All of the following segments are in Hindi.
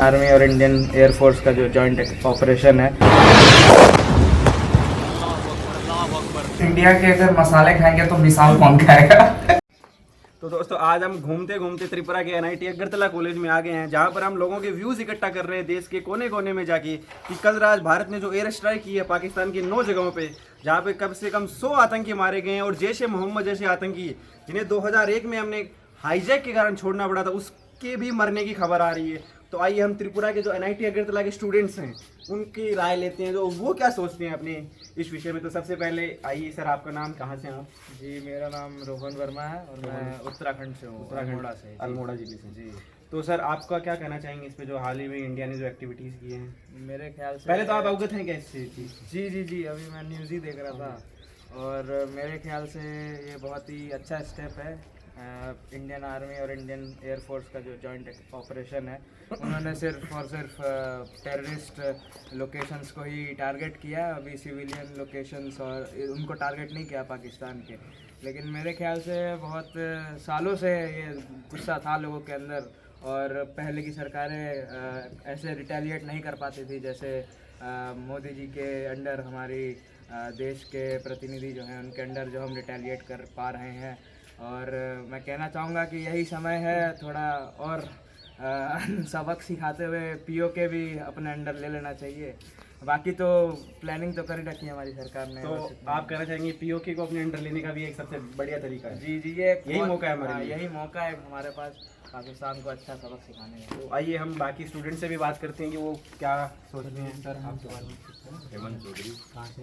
आर्मी और इंडियन एयरफोर्स का जो जॉइंट ऑपरेशन है। इंडिया के अगर मसाले खाएंगे तो मिसाल कौन खाएगा। तो दोस्तों आज हम घूमते घूमते त्रिपुरा के एनआईटी अगरतला कॉलेज में आ गए हैं, जहां पर हम लोगों के व्यूज़ इकट्ठा कर रहे हैं देश के कोने कोने में जाके कि कल रात भारत ने जो एयर स्ट्राइक की है पाकिस्तान की 9 जगहों पे, जहां पे कम से कम 100 आतंकी मारे गए हैं और जैश ए मोहम्मद जैसे आतंकी जिन्हें 2001 में हमने हाईजैक के कारण छोड़ना पड़ा था उसके भी मरने की खबर आ रही है। तो आइए हम त्रिपुरा के जो एनआईटी अगरतला के स्टूडेंट्स हैं उनकी राय लेते हैं, जो वो क्या सोचते हैं अपने इस विषय में। तो सबसे पहले आइए सर, आपका नाम, कहाँ से हैं आप? जी मेरा नाम रोहन वर्मा है और मैं उत्तराखंड से हूँ, अल्मोड़ा से। अल्मोड़ा जी से जी। तो सर आपका क्या कहना चाहेंगे इस पे जो हाल ही में इंडिया ने जो एक्टिविटीज़ की हैं? मेरे ख्याल से पहले तो आप अवगत हैं क्या इससे? जी जी जी अभी मैं न्यूज़ ही देख रहा था और मेरे ख्याल से ये बहुत ही अच्छा स्टेप है। इंडियन आर्मी और इंडियन एयरफोर्स का जो जॉइंट ऑपरेशन है, उन्होंने सिर्फ और सिर्फ टेररिस्ट लोकेशंस को ही टारगेट किया, अभी सिविलियन लोकेशंस और उनको टारगेट नहीं किया पाकिस्तान के। लेकिन मेरे ख्याल से बहुत सालों से ये गुस्सा था लोगों के अंदर और पहले की सरकारें ऐसे रिटेलिएट नहीं कर पाती थी, जैसे मोदी जी के अंडर हमारी देश के प्रतिनिधि जो हैं उनके अंडर जो हम रिटेलिएट कर पा रहे हैं। और मैं कहना चाहूँगा कि यही समय है थोड़ा और सबक सिखाते हुए पीओ के भी अपने अंडर ले लेना चाहिए। बाकी तो प्लानिंग तो कर ही रखी है हमारी सरकार ने। तो आप कहना चाहेंगे पीओके को अपने अंडर लेने का भी एक सबसे बढ़िया तरीका है? जी जी ये यही मौका है हमारे लिए। यही मौका है हमारे पास पाकिस्तान को अच्छा सबक सिखाने का। तो आइए हम बाकी स्टूडेंट से भी बात करते हैं कि वो क्या सोचते हैं। सर आपके बारे में हेमंत चौधरी,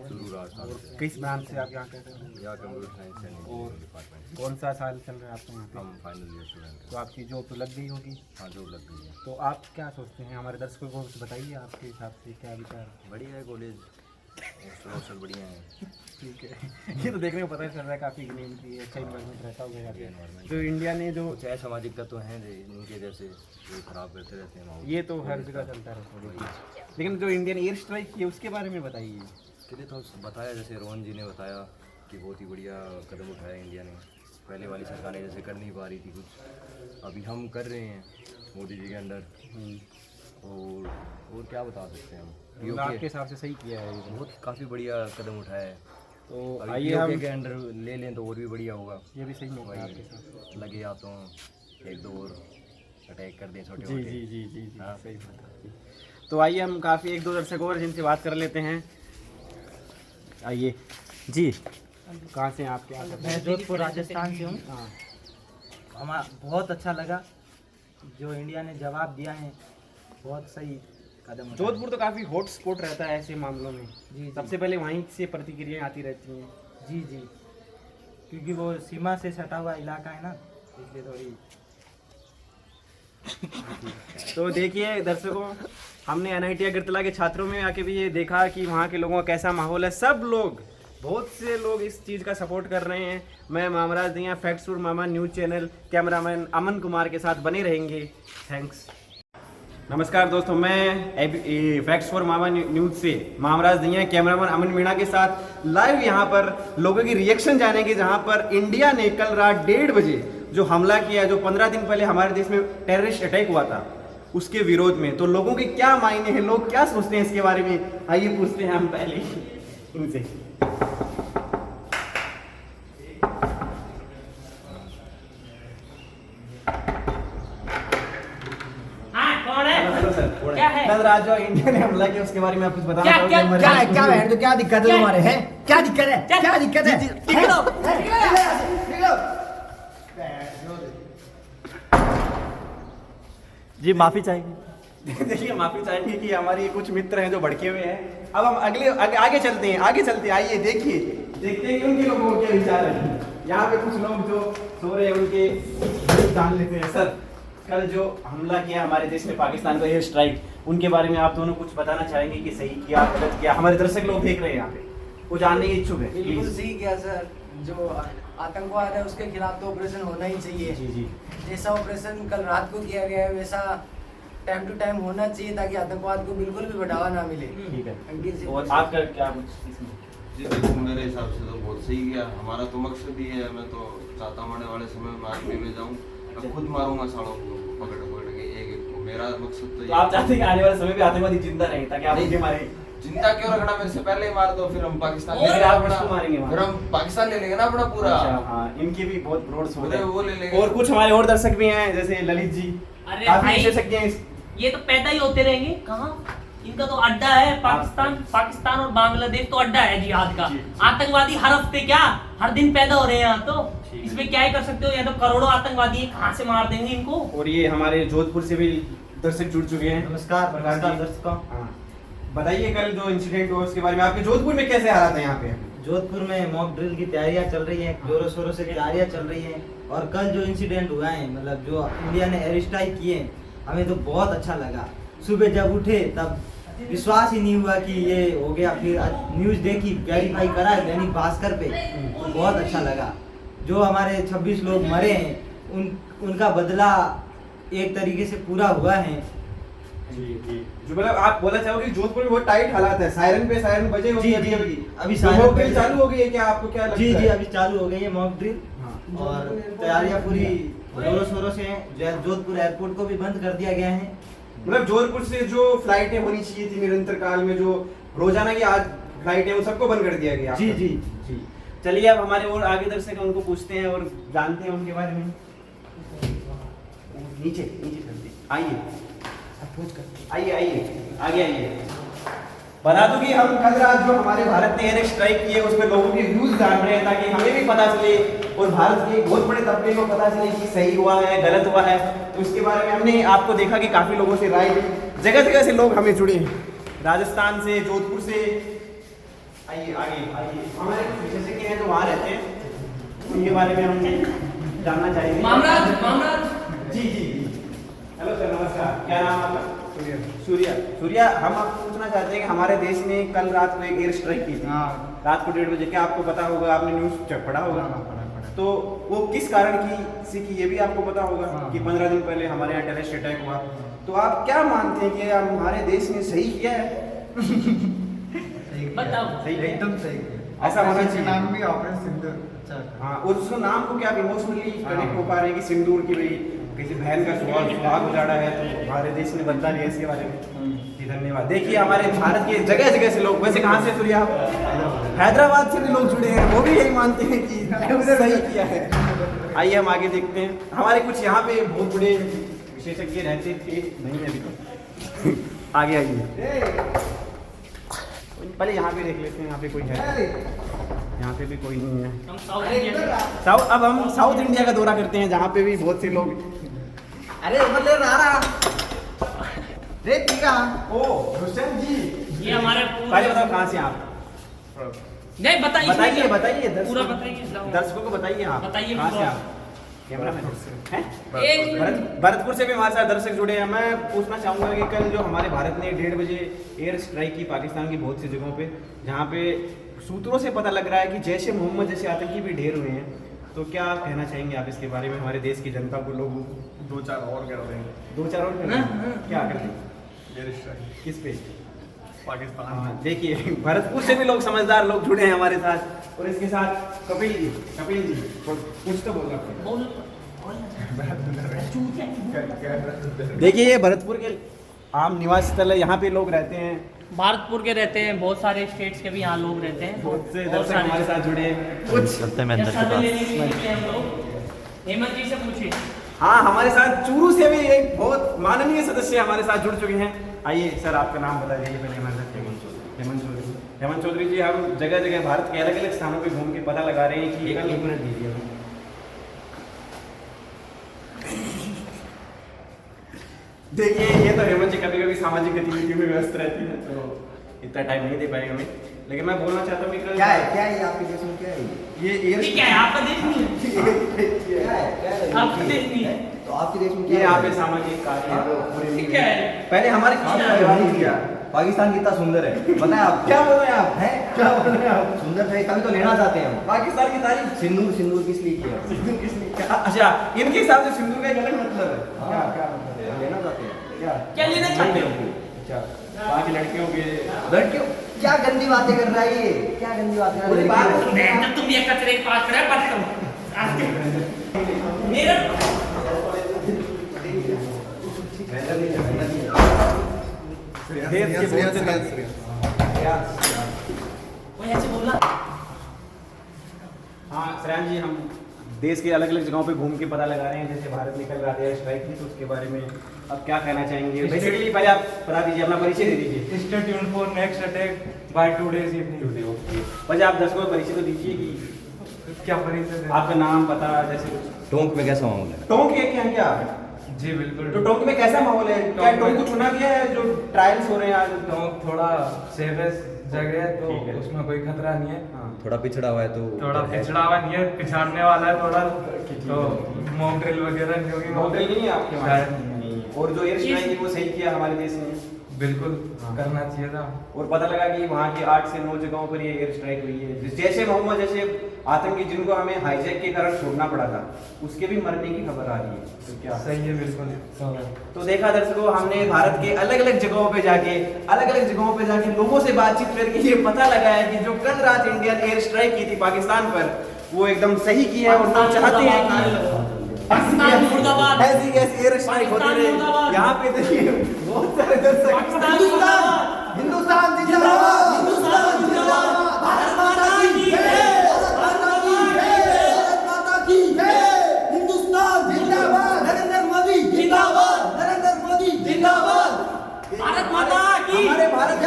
सुरू राजस्थान से। किस ब्रांच से आप यहाँ कहते हैं? यहाँ कंप्यूटर साइंस एंड और डिपार्टमेंट। कौन सा साल चल रहा है आपको यहाँ पे? हम फाइनल ईयर स्टूडेंट तो आपकी जॉब तो लग गई होगी। हाँ जॉब लग गई है। तो आप क्या सोचते हैं, हमारे दर्शकों को कुछ बताइए आपके हिसाब से क्या विचार है? बढ़िया है कॉलेज, हॉस्टल बढ़िया है। ठीक है, ये तो देखने को पता चल रहा है काफ़ी क्लीन की अच्छा इन्वायरमेंट रहता होगा यहाँ पे। एनवायरमेंट जो इंडिया ने जो कुछ है सामाजिक तत्व हैं इनके जैसे जो खराब करते रहते हैं माहौल। ये तो हर जगह चलता रहता है, लेकिन जो इंडियन एयर स्ट्राइक की है उसके बारे में बताइए। चलिए तो बताया, जैसे रोहन जी ने बताया कि बहुत ही बढ़िया कदम उठाया इंडिया ने। पहले वाली सरकारें जैसे कर नहीं पा रही थी कुछ, अभी हम कर रहे हैं मोदी जी के अंडर। और क्या बता सकते हैं हम, आपके हिसाब से सही किया है ये तो। बहुत काफ़ी बढ़िया कदम उठाया है। तो अभी आइए हम के अंडर ले लें तो और भी बढ़िया होगा। ये भी सही मौका है आपके साथ। लगे या तो एक दो और अटैक कर दें छोटे जी मोटे। जी जी जी जी हाँ। सही बात है। तो आइए हम काफ़ी एक दो दर्शक और जिनसे बात कर लेते हैं। आइए जी, कहाँ से हैं आप? क्या करते हैं? मैं जोधपुर राजस्थान से हूँ। हाँ, हमारा बहुत अच्छा लगा जो इंडिया ने जवाब दिया है, बहुत सही कदम उठाया। जोधपुर तो काफ़ी हॉट स्पॉट रहता है ऐसे मामलों में। जी सबसे पहले वहीं से प्रतिक्रियाएं आती रहती हैं। जी जी क्योंकि वो सीमा से सटा हुआ इलाका है ना, इसलिए थोड़ी। तो देखिए दर्शकों, हमने एनआईटी अगरतला के छात्रों में आके भी ये देखा कि वहाँ के लोगों का कैसा माहौल है। सब लोग, बहुत से लोग इस चीज़ का सपोर्ट कर रहे हैं। मैं मामराज दिया, facts for Mama news channel, cameraman Aman Kumar के साथ बने रहेंगे। थैंक्स। नमस्कार दोस्तों, मैं फैक्ट्स फॉर मामा न्यूज़ से मामराज दिया, कैमरामैन अमन मीणा के साथ लाइव यहाँ पर लोगों की रिएक्शन जानेंगे, जहाँ पर इंडिया ने कल रात 1:30 बजे जो हमला किया, जो 15 दिन पहले हमारे देश में टेररिस्ट अटैक हुआ था, उसके विरोध में। तो लोगों के क्या मायने हैं, लोग क्या सोचते हैं इसके बारे में, आइए पूछते हैं हम पहले इनसे। हेलो सर, क्या है? कल रात जो इंडिया ने हमला किया उसके बारे में आप कुछ बताना क्या- चाहोगे? क्या- हमारे क्या- देश क्या में? बहन तो क्या दिक्कत है तुम्हारे हैं? क्या दिक्कत है? क्या दिक्कत है? जी माफ़ी चाहिए। देखिए माफी चाहेंगे कि हमारे कुछ मित्र हैं जो भड़के हुए हैं। अब हम आगे चलते हैं, आइए देखते हैं कि उनके लोगों को क्या विचार है। यहाँ पे कुछ लोग जो सो रहे हैं उनके जान लेते हैं। सर, कल जो हमला किया हमारे देश में पाकिस्तान का एयर स्ट्राइक, उनके बारे में आप दोनों कुछ बताना चाहेंगे कि सही किया गलत किया? हमारे दर्शक लोग देख रहे हैं यहाँ पे, वो जानने के इच्छुक है। बिल्कुल प्लीज। सही किया सर। जो आतंकवाद है उसके खिलाफ तो ऑपरेशन होना ही चाहिए। जी जी जैसा ऑपरेशन कल रात को किया गया है वैसा टाइम टू टाइम होना चाहिए, ताकि आतंकवाद को बिल्कुल भी बढ़ावा ना मिले। ठीक है। अंकित जी, और आपका क्या कुछ इसमें? जी देखो, मेरे हिसाब से तो बहुत सही किया। हमारा तो मकसद ही है, मैं तो चाहता हूँ आने वाले समय में आर्मी में जाऊँ, मैं खुद मारूंगा सालों को पकड़ पकड़ के, एक एक को मेरा मकसद तो तो आप चाहते हैं कि आने वाले समय में आतंकवादी जिंदा रहे ताकि आप उनके मारे। जिंदा क्यों रखना, मेरे से पहले ही मार दो, फिर हम पाकिस्तान ले फिर लेंगे आप अपना, किसको मारेंगे वहाँ? फिर हम पाकिस्तान ले लेंगे ना अपना पूरा। अच्छा, हाँ, इनकी भी बहुत ब्रॉड सोच पूरे है। वो ले लेंगे। और कुछ हमारे और दर्शक भी हैं जैसे ललित जी, अरे काफी भाई, विशेषज्ञ हैं इस- ये तो पैदा ही होते रहेंगे। कहाँ इनका तो अड्डा है, पाकिस्तान और बांग्लादेश तो अड्डा है जिहाद का। जी। आतंकवादी हर हफ्ते क्या हर दिन पैदा हो रहे हैं यहाँ तो। ठीक है। इसमें क्या ही कर सकते हो, या तो करोड़ों आतंकवादी हैं, कहाँ से मार देंगे इनको। और ये हमारे जोधपुर से भी दर्शक जुड़ चुके हैं। नमस्कार प्रकाश नमस्कार जी। दर्शकों। हाँ, बताइए कल जो इंसिडेंट हुआ उसके बारे में, आपके जोधपुर में कैसे हालात है यहाँ पे? जोधपुर में मॉक ड्रिल की तैयारियां चल रही हैं, जोरों शोरों से तैयारियां चल रही हैं। और कल जो इंसिडेंट हुआ है, मतलब जो इंडिया ने एयर स्ट्राइक किए, हमें तो बहुत अच्छा लगा। सुबह जब उठे तब विश्वास ही नहीं हुआ कि ये हो गया। फिर न्यूज़ देखी, वेरीफाई करा दैनिक भास्कर पे, तो बहुत अच्छा लगा। जो हमारे 26 लोग मरे हैं उनका बदला एक तरीके से पूरा हुआ है। जी जी, जो मतलब आप बोलना चाहोगे कि जोधपुर में बहुत टाइट हालात है, सायरन पे सायरन बजे होंगे जी, अभी जी, अभी अभी तो सायरन वो पे- ड्रिल चालू हो गई है क्या, आपको क्या लगता जी है? जी, अभी चालू हो गई है मॉक ड्रिल हाँ। और तैयारियां पूरी जोरों शोरों से हैं। जोधपुर एयरपोर्ट को भी बंद कर दिया गया है। मतलब जोधपुर से जो फ्लाइटें होनी चाहिए थी निरंतर काल में, जो रोजाना की आज फ्लाइटें, वो सबको बंद कर दिया गया। जी जी जी, चलिए अब हमारे और आगे दर्शक हैं, उनको पूछते हैं और जानते हैं उनके बारे में। नीचे नीचे चलते आइए, आइए आइए आगे आइए। बता दूं कि हम कल रात जो हमारे भारत ने एयर स्ट्राइक किए उसमें लोगों के व्यूज जान रहे हैं ताकि हमें भी पता चले और भारत के बहुत बड़े तबके को पता चले कि सही हुआ है गलत हुआ है। तो इसके बारे में हमने आपको देखा कि काफ़ी लोगों से राय ली, जगह जगह से लोग हमें जुड़े हैं, राजस्थान से, जोधपुर से। आइए आगे आइए, हमारे कुछ विशेषज्ञ हैं जो वहाँ रहते हैं, उनके बारे में हम जानना चाहेंगे। मामराज जी जी जी, हेलो सर नमस्कार, क्या नाम आपका? सूर्या। सूर्या, हम आपको पूछना चाहते हैं कि हमारे देश ने कल रात को एक एयर स्ट्राइक की थी, रात को 1:30 बजे, क्या आपको पता होगा? आपने न्यूज़ पढ़ा होगा। तो वो किस कारण की ये भी आपको पता होगा कि 15 दिन पहले हमारे यहाँ टेररिस्ट अटैक हुआ। तो आप क्या मानते हैं कि हमारे देश ने सही किया है? बताओ। सही है? एकदम सही। ऐसा होना चाहिए। नाम भी ऑपरेशन सिंदूर। अच्छा। हाँ, और उसको नाम को क्या आप इमोशनली कनेक्ट हो पा रहे हैं कि सिंदूर की भाई किसी बहन का सुहाग उजाड़ा है तो हमारे देश ने बदला लिया इसके बारे में। जी धन्यवाद। देखिए हमारे भारत के जगह जगह से लोग, वैसे कहाँ से सूर्या आप? हैदराबाद से भी लोग जुड़े हैं, वो भी यही मानते हैं कि सही किया है। आइए हम आगे देखते हैं। हमारे कुछ यहाँ पे बहुत बड़े विशेषज्ञ रहते थे, नहीं अभी तो। आगे आइए, पहले यहाँ पे देख लेते हैं, यहाँ पे कोई है? यहाँ पे भी कोई नहीं है। हम साउथ इंडिया अब हम साउथ इंडिया का दौरा करते हैं जहाँ पे भी बहुत से लोग। अरे बल्ले रारा रे पीगा। ओ हुसैन जी, ये हमारे पहले बताओ कहाँ से आप? नहीं बताइए बताइए बताइए पूरा दर्शकों बताइए। दर्शकों को बताइए आप बताइए कहाँ से पूरा। आप? कैमरामैन हैं? एक भरतपुर से भी हमारे साथ दर्शक जुड़े हैं। मैं पूछना चाहूँगा कि कल जो हमारे भारत ने 1:30 बजे एयर स्ट्राइक की पाकिस्तान की बहुत सी जगहों पे, जहाँ पे सूत्रों से पता लग रहा है कि जैसे मोहम्मद जैसे आतंकी भी ढेर हुए हैं, तो क्या कहना चाहेंगे आप इसके बारे में? हमारे देश की जनता को, लोगों को 2-4 और कर रहे हैं। 2-4 और क्या करते? एयर स्ट्राइक किस पे? पाकिस्तान। हाँ, देखिए भरतपुर से भी लोग, समझदार लोग जुड़े हैं हमारे साथ। और इसके साथ कपिल जी कुछ तो बोल रहे बोल देखिए ये भरतपुर के आम निवासी स्थल है, यहाँ पे लोग रहते हैं, भारतपुर के रहते हैं, बहुत सारे स्टेट्स के भी यहाँ लोग रहते हैं। बहुत से बहुत दर्शक सारे। हमारे साथ जुड़े हैं। कुछ या सर्वे लेने के लिए निकले हम लोग। हेमंत जी से पूछिए। हाँ, हमारे साथ चूरू से भी एक बहुत माननीय सदस्य हमारे साथ जुड़ चुके हैं। आइए सर, आपका नाम बता दीजिए पहले हमारे साथ। हेमंत चौधरी। हेमंत चौधरी जी, हम जगह जगह भारत के अलग अलग स्थानों पे घूम के पता लगा रहे हैं कि एक मिनट दीजिए। देखिए ये तो हेमंत जी कभी कभी सामाजिक गतिविधियों में व्यस्त रहती है, तो इतना टाइम नहीं दे पाएंगे हमें। लेकिन मैं बोलना चाहता हूँ कि क्या है आपके देश में क्या है? ये एयर ठीक है, आपका देश नहीं है। क्या है आपका देश नहीं है। तो आपके देश में ये क्या यहाँ पे सामाजिक कार्य है, वो पूरे ठीक है। पहले हमारे किया? पाकिस्तान कितना सुंदर है, बताएं आप। क्या बोल रहे हैं आप? हैं? क्या बोल रहे हैं आप? सुंदर है, कभी तो लेना चाहते हैं हम। पाकिस्तान की तारीफ सिंदूर सिंदूर किस लिए किया? सिंदूर किसने क्या? अच्छा, इनके हिसाब से सिंदूर का एक अलग मतलब है। क्या क्या मतलब है? हम लेना चाहते हैं। क्या लेना चाहते हो? अच्छा, वहाँ की लड़कियों के लड़कियों क्या गंदी बातें कर रहा है ये? क्या गंदी बातें कर पूरी रहा है? बात- मैं तो तुम ये कचरे के पास करे बात करो। मेरा देश के बहुत से वो ऐसे बोला। हाँ श्रेयांश जी, हम देश के अलग अलग जगहों पे घूम के पता लगा रहे हैं, जैसे भारत निकल रहा था स्ट्राइक थी, तो उसके बारे में अब क्या कहना चाहेंगे? बेसिकली पहले आप बता दीजिए, अपना परिचय दे दीजिए। Stay tuned for next attack by today's evening. वैसे आप दर्शकों को परिचय तो दीजिए कि क्या परिचय है? आपका नाम पता जैसे कुछ। टोंक में कैसा माहौल है? टोंक के क्या क्या? जी बिल्कुल। तो टोंक में कैसा माहौल है? क्या टोंक टोंक में- को चुना गया है जो ट्रायल्स हो रहे हैं आज? टोंक थोड़ा सेफेस्ट जगह है, तो ठीक है। उसमें कोई खतरा नहीं है। हाँ। थोड़ा पिछड़ा हुआ है तो थोड़ा पिछड़ा हुआ नहीं है, पिछाड़ने वाला है थोड़ा, तो मॉक ड्रिल वगैरह नहीं होगी। मॉडल नहीं है आपके शायद वहाँ? और जो एयर स्ट्राइक है वो सही किया हमारे देश ने, बिल्कुल करना चाहिए था। और पता लगा कि वहाँ की 8 से 9 जगहों पर ये एयर स्ट्राइक हुई है। जैसे मोहम्मद जैसे आतंकी जिनको हमें हाईजैक के कारण छोड़ना पड़ा था, उसके भी मरने की खबर आ रही है, तो क्या? सही है, बिल्कुल। तो देखा दर्शकों, हमने भारत के अलग अलग जगहों पे जाके लोगों से बातचीत करके ये पता लगा है कि जो कल रात इंडियन एयर स्ट्राइक की थी पाकिस्तान पर, वो एकदम सही की है और लोग चाहते हैं कि पाकिस्तान मुर्दाबाद। ऐसी एयर स्ट्राइक होती रहे। मुर्दाबाद। यहाँ पे देखिए बहुत सारे दर्शक पाकिस्तान मुर्दाबाद। हिंदुस्तान जिंदाबाद, हिंदुस्तान जिंदाबाद, भारत माता की जय, भारत माता की जय, भारत माता की जय, हिंदुस्तान जिंदाबाद, नरेंद्र मोदी जिंदाबाद, नरेंद्र मोदी जिंदाबाद, भारत माता की हमारे भारत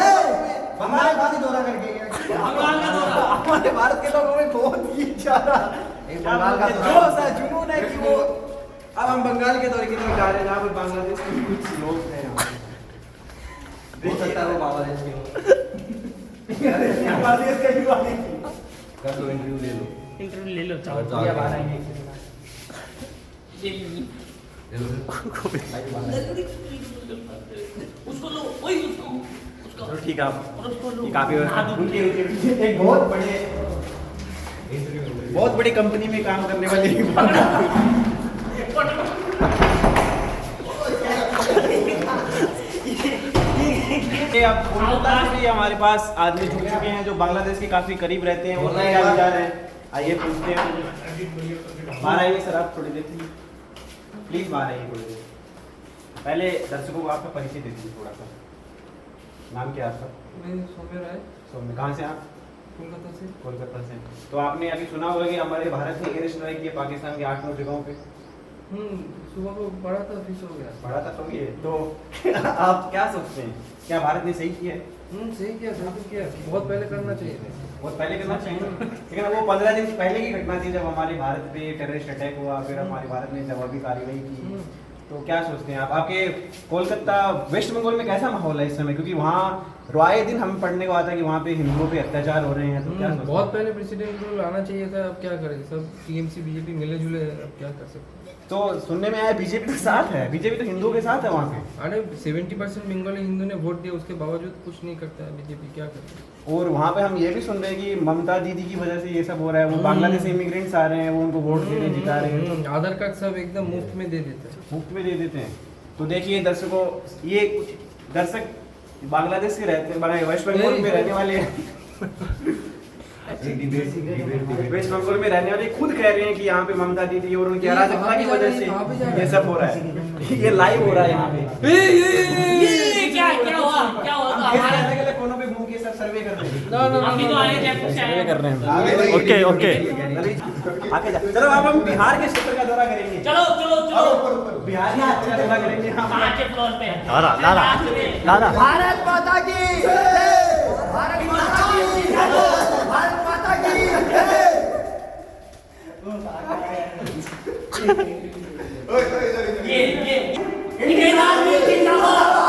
हमारे बाद ही दौरा करके गया। बंगाल का दौरा। हमारे भारत के लोगों में बहुत ही ज्यादा बंगाल का दौरा। जोश है, जुनून है कि वो अब हम बंगाल के दौरे की तरफ जा रहे हैं, जहाँ पर बांग्लादेश के कुछ लोग हैं यहाँ पे। हो सकता है वो बांग्लादेश के हो। बांग्लादेश का युवा नहीं। कर लो, इंटरव्यू ले लो। इंटरव्यू ले लो, अगर चाहो। तो ये अब आ आगे- रहे हैं। ले लो फिर। उसको लो, वही उसको, उसको। चलो ठीक है, आप और उसको लो। ये काफी हाँ, दूर उनके एक बहुत बड़ी कंपनी में काम करने वाले ये अब कोलकाता से भी हमारे पास आदमी जुड़ चुके हैं जो बांग्लादेश के काफी करीब रहते हैं और नए विचार हैं। आइए पूछते हैं। बाहर आइए सर, आप थोड़ी देर प्लीज बाहर आइए थोड़ी देर। पहले दर्शकों को आपका परिचय दे दीजिए थोड़ा सा। नाम क्या है आपका? मैं सोमे राय, सौम्य। कहाँ से आप? कोलकाता से। कोलकाता से। तो आपने अभी सुना होगा कि हमारे भारत ने एयर स्ट्राइक किया पाकिस्तान के 8-9 जगहों पे। सुबह को पढ़ा था, फिर सो गया। पढ़ा था तो ये तो आप क्या सोचते हैं, क्या भारत ने सही किया है? सही किया, बिल्कुल किया। बहुत पहले करना चाहिए था। बहुत पहले करना चाहिए, लेकिन वो 15 दिन पहले की घटना थी जब हमारे भारत पे टेररिस्ट अटैक हुआ, फिर हमारे भारत ने जवाबी कार्रवाई की। तो क्या सोचते हैं आप? आपके कोलकाता वेस्ट बंगाल में कैसा माहौल है इस समय? क्योंकि वहाँ आए दिन हमें पढ़ने को आता है कि वहाँ पे हिंदुओं पे अत्याचार हो रहे हैं, तो क्या सोचते हैं? बहुत पहले प्रेसिडेंट रूल आना चाहिए था। अब क्या करें, सब टीएमसी बीजेपी मिले जुले, अब क्या कर सकते हैं। तो सुनने में आया बीजेपी के साथ है, बीजेपी तो हिंदुओं के साथ है वहाँ पे। अरे 70% बंगाली हिंदू ने वोट दिया, उसके बावजूद कुछ नहीं करता है बीजेपी, क्या करता है। और वहाँ पे हम ये भी सुन रहे हैं कि ममता दीदी की वजह से ये सब हो रहा है। वो बांग्लादेश से इमिग्रेंट्स आ रहे हैं, वो उनको वोट दे रहे हैं, जिता रहे हैं, आधार कार्ड सब एकदम मुफ्त में दे देते हैं। मुफ्त में दे देते हैं। तो देखिए दर्शकों, ये कुछ दर्शक बांग्लादेश के रहते हैं, वेस्ट बंगाल में रहने वाले वेस्ट बंगाल में रहने वाले खुद कह रहे हैं कि यहाँ पे ममता दीदी और उनकी अराजकता की वजह से ये सब हो रहा है। ये लाइव हो रहा है यहाँ पे। ये क्या हुआ? क्या हुआ? हम कैसे अलग अलग कोनों पे घूम के सब सर्वे कर रहे हैं। अभी तो आए जयपुर से आए। कर रहे हैं। ओके ओके, आगे जा। चलो अब हम बिहार के क्षेत्र का दौरा करेंगे। चलो चलो चलो, बिहार का अच्छा दौरा करेंगे हम। 5 फ्लोर पे। भारत माता की जय, भारत माता की जय, भारत माता की जय। ये इंडियन आर्मी जिंदाबाद,